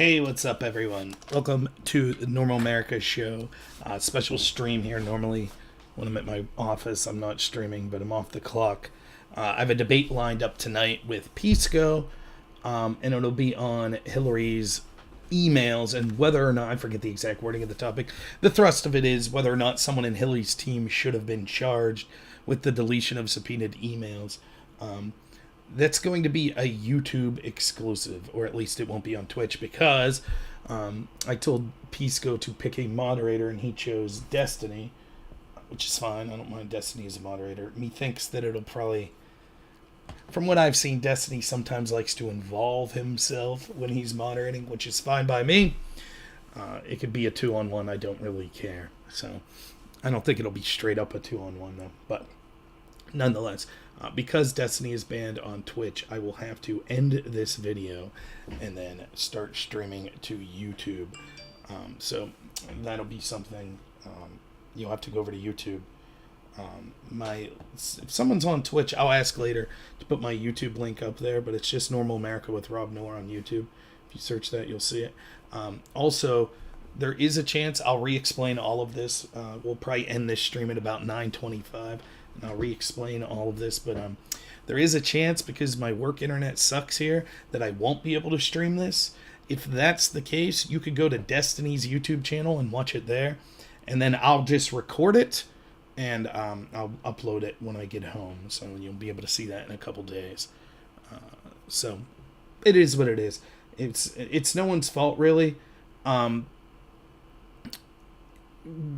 Hey, what's up, everyone? Welcome to the Normal America show. Special stream here. Normally, when I'm at my office, I'm not streaming, but I'm off the clock. I have a debate lined up tonight with Pisco, and it'll be on Hillary's emails and whether or not, I forget the exact wording of the topic. The thrust of it is whether or not someone in Hillary's team should have been charged with the deletion of subpoenaed emails. That's going to be a YouTube exclusive, or at least it won't be on Twitch, because I told Pisco to pick a moderator and he chose Destiny, which is fine. I don't mind Destiny as a moderator. Methinks that it'll probably, from what I've seen, Destiny sometimes likes to involve himself when he's moderating, which is fine by me. It could be a 2-on-1. I don't really care. So I don't think it'll be straight up a 2-on-1 though, but nonetheless, because Destiny is banned on Twitch, I will have to end this video and then start streaming to YouTube. So that'll be something. You'll have to go over to YouTube. If someone's on Twitch, I'll ask later to put my YouTube link up there, but it's just Normal America with Rob Noor on YouTube. If you search that, you'll see it. Also, there is a chance I'll re-explain all of this. We'll probably end this stream at about 9:25. And I'll re-explain all of this, but there is a chance, because my work internet sucks here, that I won't be able to stream this. If that's the case, you could go to Destiny's YouTube channel and watch it there, and then I'll just record it and I'll upload it when I get home, so you'll be able to see that in a couple days. So it is what it is. It's no one's fault, really.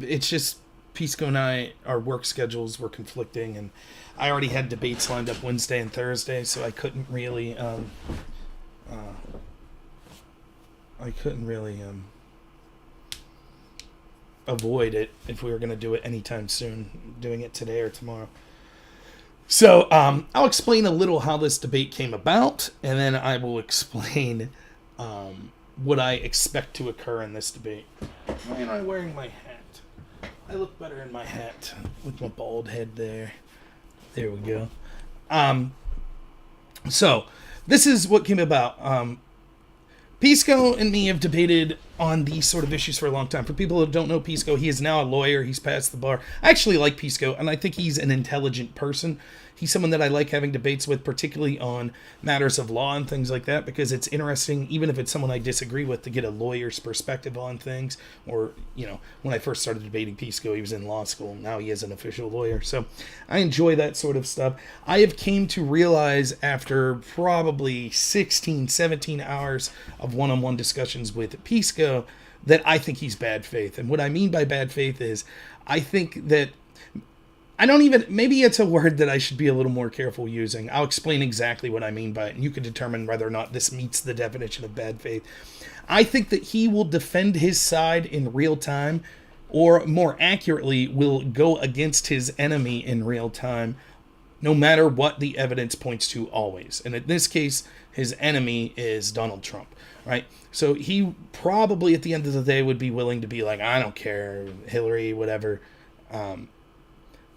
It's just Pisco and I, our work schedules were conflicting, and I already had debates lined up Wednesday and Thursday, so I couldn't really avoid it if we were going to do it anytime soon, doing it today or tomorrow. So I'll explain a little how this debate came about, and then I will explain what I expect to occur in this debate. Why am I wearing my hat? I look better in my hat with my bald head there. There we go. So this is what came about. Pisco and me have debated on these sort of issues for a long time. For people who don't know Pisco, he is now a lawyer. He's passed the bar. I actually like Pisco, and I think he's an intelligent person. He's someone that I like having debates with, particularly on matters of law and things like that, because it's interesting, even if it's someone I disagree with, to get a lawyer's perspective on things. Or, when I first started debating Pisco, he was in law school. Now he is an official lawyer. So I enjoy that sort of stuff. I have came to realize after probably 16, 17 hours of one-on-one discussions with Pisco that I think he's bad faith. And what I mean by bad faith is I think that maybe it's a word that I should be a little more careful using. I'll explain exactly what I mean by it, and you can determine whether or not this meets the definition of bad faith. I think that he will defend his side in real time, or more accurately, will go against his enemy in real time, no matter what the evidence points to always. And in this case, his enemy is Donald Trump, right? So he probably at the end of the day would be willing to be like, I don't care, Hillary, whatever.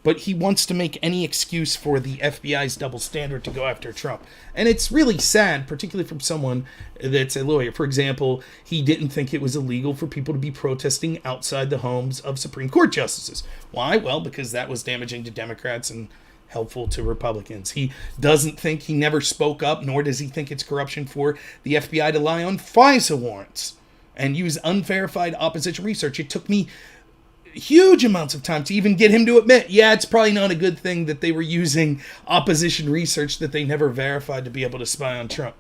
But he wants to make any excuse for the FBI's double standard to go after Trump. And it's really sad, particularly from someone that's a lawyer. For example, he didn't think it was illegal for people to be protesting outside the homes of Supreme Court justices. Why? Well, because that was damaging to Democrats and helpful to Republicans. He never spoke up, nor does he think it's corruption for the FBI to lie on FISA warrants and use unverified opposition research. It took me huge amounts of time to even get him to admit, yeah, it's probably not a good thing that they were using opposition research that they never verified to be able to spy on Trump.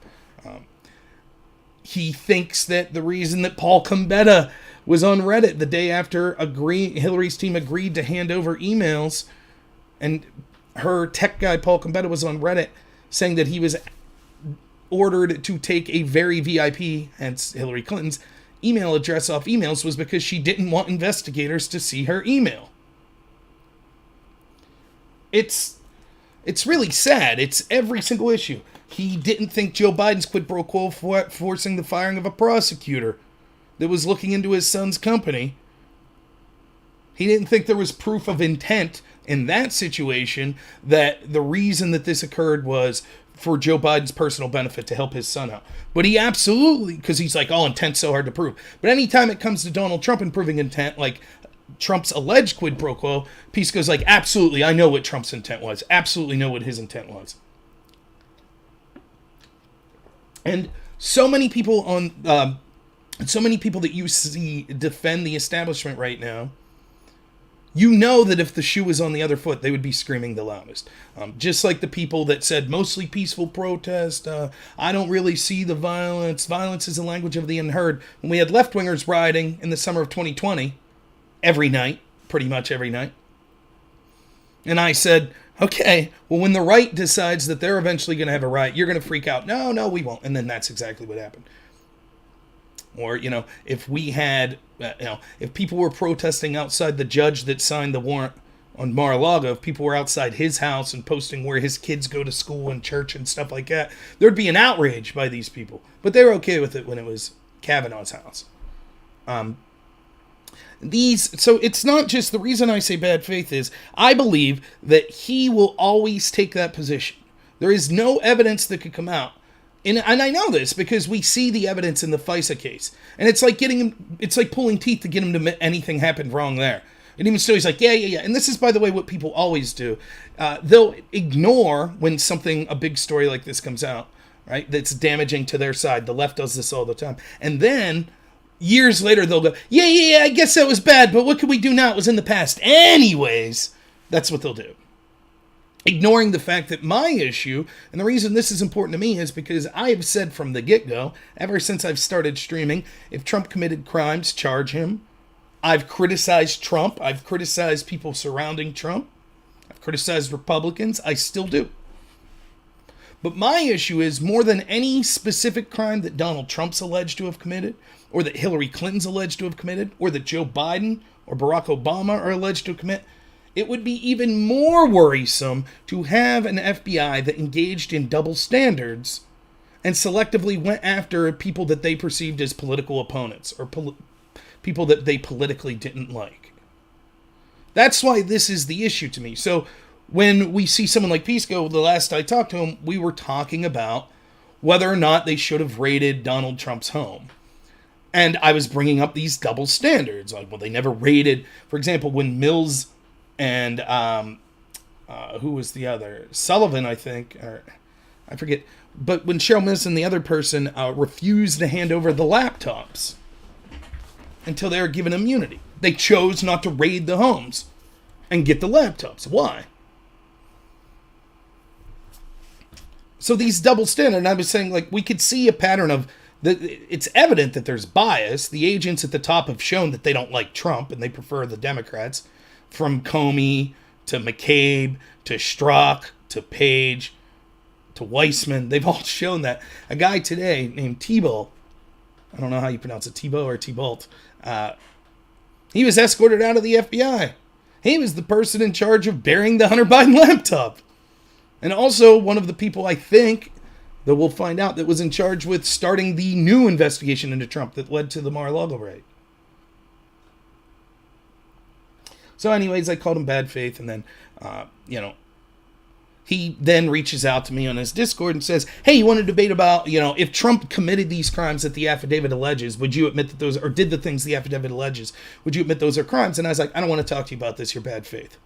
He thinks that the reason that Paul Combetta was on Reddit the day after Hillary's team agreed to hand over emails, and her tech guy, Paul Combetta, was on Reddit saying that he was ordered to take a very VIP, hence Hillary Clinton's, email address off emails, was because she didn't want investigators to see her email. It's really sad. It's every single issue. He didn't think Joe Biden's quid pro quo forcing the firing of a prosecutor that was looking into his son's company. He didn't think there was proof of intent in that situation, that the reason that this occurred was for Joe Biden's personal benefit to help his son out. But he absolutely, because he's like, oh, intent's so hard to prove. But anytime it comes to Donald Trump and proving intent, like Trump's alleged quid pro quo, Pisco's like, absolutely, I know what Trump's intent was. Absolutely know what his intent was. And so many people so many people that you see defend the establishment right now, you know that if the shoe was on the other foot, they would be screaming the loudest. Just like the people that said mostly peaceful protest, I don't really see the violence. Violence is the language of the unheard. When we had left-wingers rioting in the summer of 2020, every night, pretty much every night. And I said, okay, well, when the right decides that they're eventually going to have a riot, you're going to freak out. No, we won't. And then that's exactly what happened. Or, if we had, if people were protesting outside the judge that signed the warrant on Mar-a-Lago, if people were outside his house and posting where his kids go to school and church and stuff like that, there'd be an outrage by these people. But they were okay with it when it was Kavanaugh's house. So it's not just, the reason I say bad faith is I believe that he will always take that position. There is no evidence that could come out. And I know this because we see the evidence in the FISA case. And it's like it's like pulling teeth to get him to admit anything happened wrong there. And even still, he's like, yeah. And this is, by the way, what people always do. They'll ignore when a big story like this comes out, right? That's damaging to their side. The left does this all the time. And then years later, they'll go, yeah, I guess that was bad, but what can we do now? It was in the past. Anyways, that's what they'll do. Ignoring the fact that my issue, and the reason this is important to me is because I have said from the get-go, ever since I've started streaming, if Trump committed crimes, charge him. I've criticized Trump. I've criticized people surrounding Trump. I've criticized Republicans. I still do. But my issue is more than any specific crime that Donald Trump's alleged to have committed, or that Hillary Clinton's alleged to have committed, or that Joe Biden or Barack Obama are alleged to commit, it would be even more worrisome to have an FBI that engaged in double standards and selectively went after people that they perceived as political opponents or people that they politically didn't like. That's why this is the issue to me. So when we see someone like Pisco, the last I talked to him, we were talking about whether or not they should have raided Donald Trump's home. And I was bringing up these double standards. Like, well, they never raided, for example, when Mills and who was the other? Sullivan, I think, or I forget. But when Cheryl Mills and the other person refused to hand over the laptops until they were given immunity, they chose not to raid the homes and get the laptops. Why? So these double standards, and I was saying, like, we could see a pattern of it's evident that there's bias. The agents at the top have shown that they don't like Trump and they prefer the Democrats. From Comey to McCabe to Strzok to Page to Weissman, they've all shown that. A guy today named Thibault, I don't know how you pronounce it, Thibault or Thibault, he was escorted out of the FBI. He was the person in charge of burying the Hunter Biden laptop. And also one of the people, I think, that we'll find out, that was in charge with starting the new investigation into Trump that led to the Mar-a-Lago raid. So anyways, I called him bad faith, and then, he then reaches out to me on his Discord and says, hey, you want to debate about, if Trump committed these crimes that the affidavit alleges, would you admit that those, or did the things the affidavit alleges, would you admit those are crimes? And I was like, I don't want to talk to you about this, you're bad faith.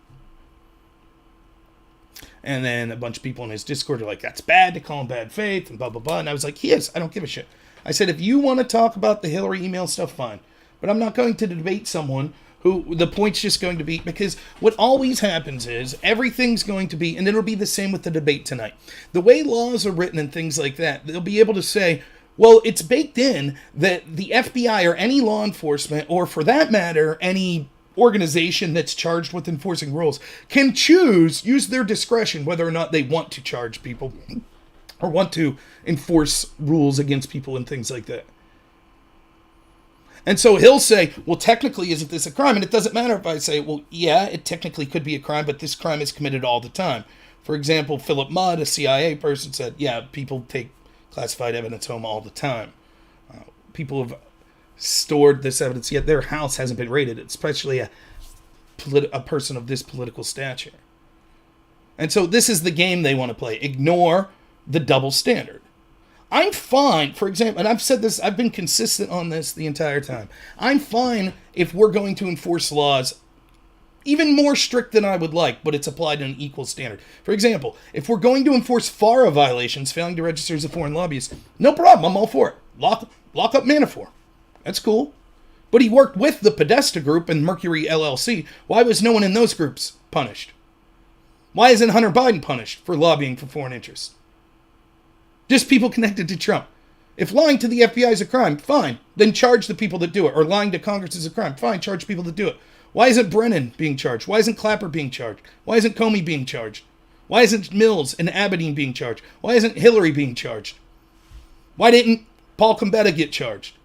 And then a bunch of people in his Discord are like, that's bad to call him bad faith, and blah, blah, blah. And I was like, he is, I don't give a shit. I said, if you want to talk about the Hillary email stuff, fine. But I'm not going to debate someone who the point's just going to be, because what always happens is everything's going to be, and it'll be the same with the debate tonight. The way laws are written and things like that, they'll be able to say, well, it's baked in that the FBI or any law enforcement, or for that matter, any organization that's charged with enforcing rules, can use their discretion whether or not they want to charge people or want to enforce rules against people and things like that. And so he'll say, well, technically, isn't this a crime? And it doesn't matter if I say, well, yeah, it technically could be a crime, but this crime is committed all the time. For example, Philip Mudd, a CIA person, said, yeah, people take classified evidence home all the time. People have stored this evidence, yet their house hasn't been raided, especially a person of this political stature. And so this is the game they want to play. Ignore the double standard. I'm fine, for example, and I've said this, I've been consistent on this the entire time. I'm fine if we're going to enforce laws even more strict than I would like, but it's applied in an equal standard. For example, if we're going to enforce FARA violations, failing to register as a foreign lobbyist, no problem, I'm all for it. Lock up Manafort. That's cool. But he worked with the Podesta Group and Mercury LLC. Why was no one in those groups punished? Why isn't Hunter Biden punished for lobbying for foreign interests? Just people connected to Trump. If lying to the FBI is a crime, fine. Then charge the people that do it. Or lying to Congress is a crime, fine. Charge people that do it. Why isn't Brennan being charged? Why isn't Clapper being charged? Why isn't Comey being charged? Why isn't Mills and Abedin being charged? Why isn't Hillary being charged? Why didn't Paul Gambetta get charged?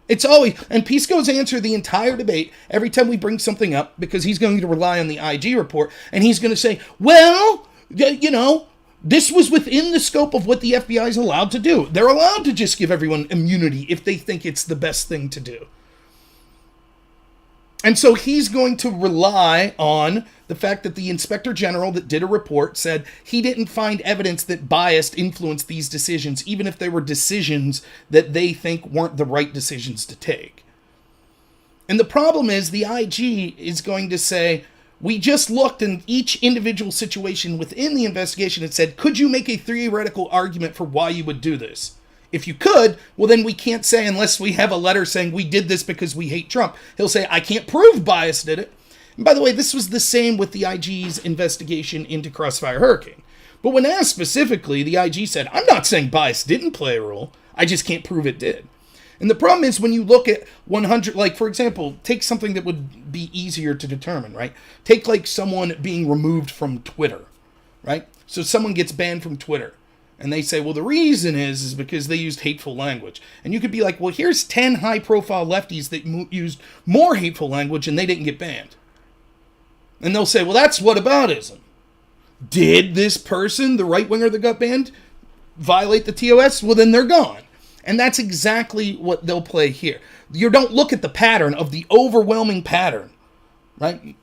It's always, and Pisco's answer the entire debate every time we bring something up, because he's going to rely on the IG report, and he's going to say, well, you know, this was within the scope of what the FBI is allowed to do. They're allowed to just give everyone immunity if they think it's the best thing to do. And so he's going to rely on the fact that the inspector general that did a report said he didn't find evidence that bias influenced these decisions, even if they were decisions that they think weren't the right decisions to take. And the problem is the IG is going to say, we just looked in each individual situation within the investigation and said, could you make a theoretical argument for why you would do this? If you could, well, then we can't say, unless we have a letter saying we did this because we hate Trump. He'll say, I can't prove bias did it. And by the way, this was the same with the IG's investigation into Crossfire Hurricane. But when asked specifically, the IG said, I'm not saying bias didn't play a role. I just can't prove it did. And the problem is when you look at 100, like, for example, take something that would be easier to determine, right? Take, like, someone being removed from Twitter, right? So someone gets banned from Twitter. And they say, well, the reason is because they used hateful language. And you could be like, well, here's 10 high-profile lefties that used more hateful language and they didn't get banned. And they'll say, well, that's whataboutism. Did this person, the right-winger that got banned, violate the TOS? Well, then they're gone. And that's exactly what they'll play here. You don't look at the pattern of the overwhelming pattern, right?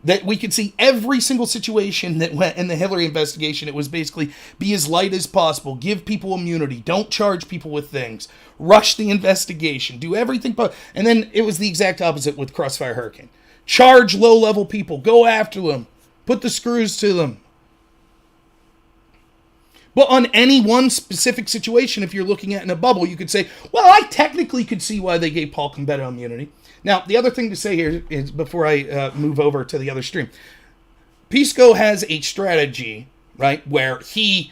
That we could see every single situation that went in the Hillary investigation. It was basically be as light as possible, give people immunity, don't charge people with things, rush the investigation, do everything. And then it was the exact opposite with Crossfire Hurricane. Charge low-level people, go after them, put the screws to them. But on any one specific situation, if you're looking at in a bubble, you could say, well, I technically could see why they gave Paul Gambetta immunity. Now, the other thing to say here is, before I move over to the other stream, Pisco has a strategy, right, where he's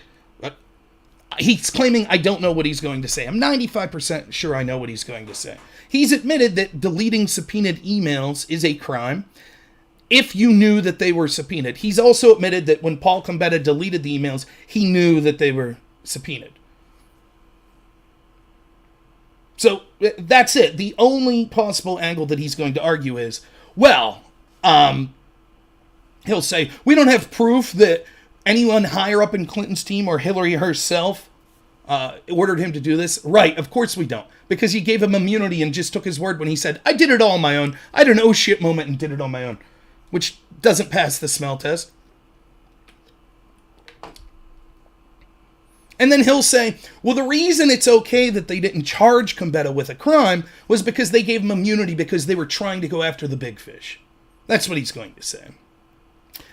claiming I don't know what he's going to say. I'm 95% sure I know what he's going to say. He's admitted that deleting subpoenaed emails is a crime if you knew that they were subpoenaed. He's also admitted that when Paul Gambetta deleted the emails, he knew that they were subpoenaed. So that's it. The only possible angle that he's going to argue is, well, he'll say, we don't have proof that anyone higher up in Clinton's team or Hillary herself ordered him to do this. Right, of course we don't. Because he gave him immunity and just took his word when he said, I did it all on my own. I had an oh shit moment and did it on my own. Which doesn't pass the smell test. And then he'll say, well, the reason it's okay that they didn't charge Gambetta with a crime was because they gave him immunity because they were trying to go after the big fish. That's what he's going to say.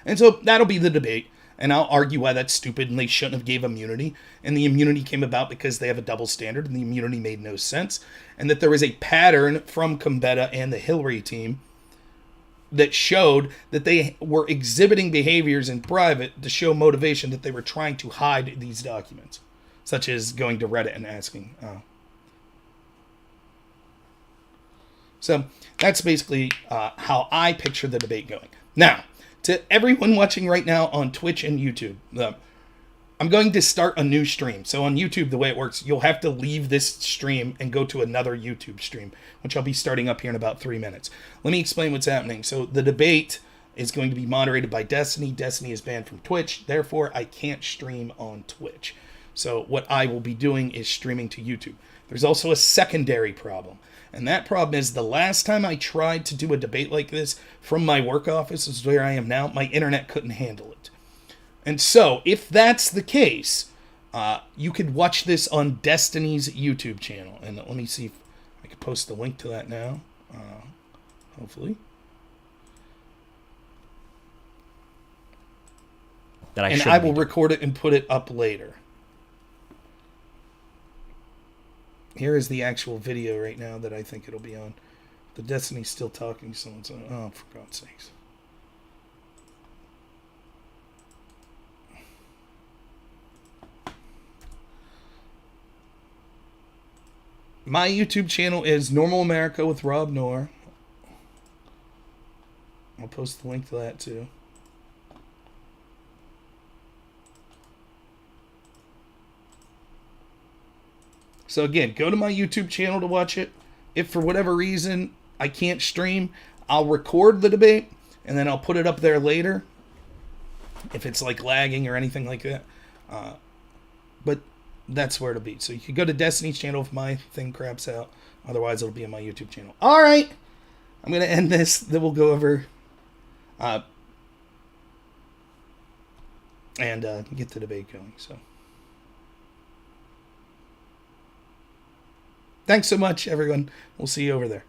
And so that'll be the debate. And I'll argue why that's stupid and they shouldn't have gave immunity. And the immunity came about because they have a double standard and the immunity made no sense. And that there was a pattern from Gambetta and the Hillary team that showed that they were exhibiting behaviors in private to show motivation that they were trying to hide these documents, such as going to Reddit and asking. So that's basically how I picture the debate going. Now, to everyone watching right now on Twitch and YouTube, I'm going to start a new stream. So on YouTube, the way it works, you'll have to leave this stream and go to another YouTube stream, which I'll be starting up here in about 3 minutes. Let me explain what's happening. So the debate is going to be moderated by Destiny. Destiny is banned from Twitch. Therefore, I can't stream on Twitch. So what I will be doing is streaming to YouTube. There's also a secondary problem. And that problem is the last time I tried to do a debate like this from my work office, is where I am now, my internet couldn't handle it. And so, if that's the case, You could watch this on Destiny's YouTube channel. And let me see if I can post a link to that now. Hopefully. And I will record it and put it up later. Here is the actual video right now that I think it'll be on. The Destiny's still talking. Someone's on. Oh, for God's sakes. My YouTube channel is Normal America with Rob Noor. I'll post the link to that too. So again, go to my YouTube channel to watch it. If for whatever reason I can't stream, I'll record the debate and then I'll put it up there later. If it's like lagging or anything like that. But that's where it'll be. So you can go to Destiny's channel if my thing craps out. Otherwise, it'll be on my YouTube channel. All right. I'm going to end this. Then we'll go over and get the debate going. So thanks so much, everyone. We'll see you over there.